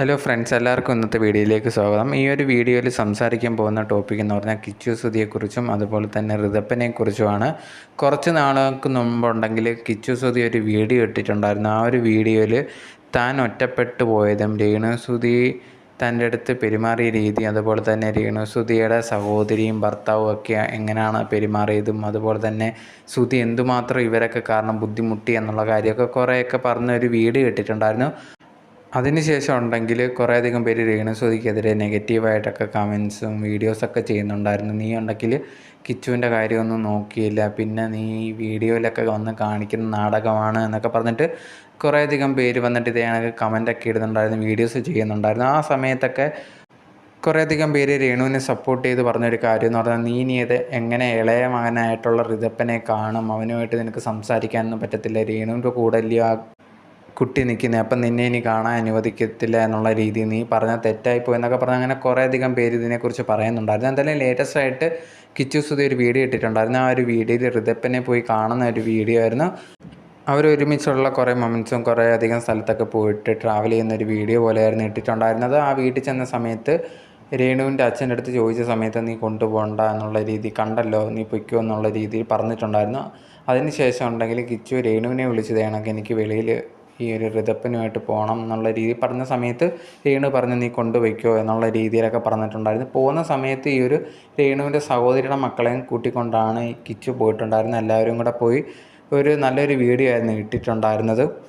Hello friends, എല്ലാവർക്കും ഇന്നത്തെ വീഡിയോയിലേക്ക് സ്വാഗതം. ഈ ഒരു വീഡിയോയിൽ സംസാരിക്കാൻ പോകുന്ന ടോപ്പിക് എന്ന് പറഞ്ഞാൽ കിച്ചു സുധിയെക്കുറിച്ചും അതുപോലെ തന്നെ ഋതപ്പനെക്കുറിച്ചുമാണ്. കുറച്ച് നാളുകൾക്ക് മുമ്പുണ്ടെങ്കിൽ കിച്ചു സുധി ഒരു വീഡിയോ ഇട്ടിട്ടുണ്ടായിരുന്നു. ആ ഒരു വീഡിയോയിൽ താൻ ഒറ്റപ്പെട്ടു പോയതും രേണുസുധി തൻ്റെ അടുത്ത് പെരുമാറിയ രീതി, അതുപോലെ തന്നെ രേണുസുധിയുടെ സഹോദരിയും ഭർത്താവും ഒക്കെ എങ്ങനെയാണ് പെരുമാറിയതും, അതുപോലെ തന്നെ സുധി എന്തുമാത്രം ഇവരൊക്കെ കാരണം ബുദ്ധിമുട്ടി എന്നുള്ള കാര്യമൊക്കെ കുറേയൊക്കെ പറഞ്ഞൊരു വീഡിയോ ഇട്ടിട്ടുണ്ടായിരുന്നു. അതിനുശേഷം ഉണ്ടെങ്കിൽ കുറേയധികം പേര് രേണുസുധിക്കെതിരെ നെഗറ്റീവായിട്ടൊക്കെ കമൻസും വീഡിയോസൊക്കെ ചെയ്യുന്നുണ്ടായിരുന്നു. നീ ഉണ്ടെങ്കിൽ കിച്ചുവിൻ്റെ കാര്യമൊന്നും നോക്കിയില്ല, പിന്നെ നീ ഈ വീഡിയോയിലൊക്കെ വന്ന് കാണിക്കുന്ന നാടകമാണ് എന്നൊക്കെ പറഞ്ഞിട്ട് കുറേയധികം പേര് വന്നിട്ട് ഇതേ കമൻറ്റൊക്കെ ഇടുന്നുണ്ടായിരുന്നു, വീഡിയോസ് ചെയ്യുന്നുണ്ടായിരുന്നു. ആ സമയത്തൊക്കെ കുറേയധികം പേര് രേണുവിനെ സപ്പോർട്ട് ചെയ്ത് പറഞ്ഞൊരു കാര്യം എന്ന് പറഞ്ഞാൽ, നീ ഇത് എങ്ങനെ ഇളയ മകനായിട്ടുള്ള ഋതപ്പനെ കാണും, അവനുമായിട്ട് നിനക്ക് സംസാരിക്കാനൊന്നും പറ്റത്തില്ല, രേണുവിൻ്റെ കൂടെ അല്ലേ ആ കുട്ടി നിൽക്കുന്നത്, അപ്പം നിന്നെ ഇനി കാണാൻ അനുവദിക്കത്തില്ല എന്നുള്ള രീതിയിൽ നീ പറഞ്ഞാൽ തെറ്റായിപ്പോയി എന്നൊക്കെ പറഞ്ഞാൽ അങ്ങനെ കുറേയധികം പേര് ഇതിനെക്കുറിച്ച് പറയുന്നുണ്ടായിരുന്നു. എന്തായാലും ലേറ്റസ്റ്റ് ആയിട്ട് കിച്ചു സുധി ഒരു വീഡിയോ ഇട്ടിട്ടുണ്ടായിരുന്നു. ആ ഒരു വീഡിയോയിൽ ഋതപ്പനെ പോയി കാണുന്ന ഒരു വീഡിയോ ആയിരുന്നു. അവരൊരുമിച്ചുള്ള കുറേ മൊമെൻറ്റ്സും കുറേ അധികം സ്ഥലത്തൊക്കെ പോയിട്ട് ട്രാവൽ ചെയ്യുന്നൊരു വീഡിയോ പോലെയായിരുന്നു ഇട്ടിട്ടുണ്ടായിരുന്നത്. ആ വീട്ടിൽ ചെന്ന സമയത്ത് രേണുവിൻ്റെ അച്ഛൻ്റെ അടുത്ത് ചോദിച്ച സമയത്ത് നീ കൊണ്ടുപോകണ്ട എന്നുള്ള രീതി, കണ്ടല്ലോ നീ പൊയ്ക്കോ എന്നുള്ള രീതിയിൽ പറഞ്ഞിട്ടുണ്ടായിരുന്നു. അതിന് ശേഷം ഉണ്ടെങ്കിൽ കിച്ചു രേണുവിനെ വിളിച്ചത് കണക്ക് എനിക്ക് വെളിയിൽ ഈ ഒരു ഋതപ്പനുമായിട്ട് പോകണം എന്നുള്ള രീതിയിൽ പറഞ്ഞ സമയത്ത് രേണു പറഞ്ഞു നീ കൊണ്ടുപോയിക്കോ എന്നുള്ള രീതിയിലൊക്കെ പറഞ്ഞിട്ടുണ്ടായിരുന്നു. പോകുന്ന സമയത്ത് ഈ ഒരു രേണുവിൻ്റെ സഹോദരിയുടെ മക്കളെയും കൂട്ടിക്കൊണ്ടാണ് ഈ കിച്ചു പോയിട്ടുണ്ടായിരുന്നത്. എല്ലാവരും കൂടെ പോയി ഒരു നല്ലൊരു വീഡിയോ ആയിരുന്നു ഇട്ടിട്ടുണ്ടായിരുന്നത്.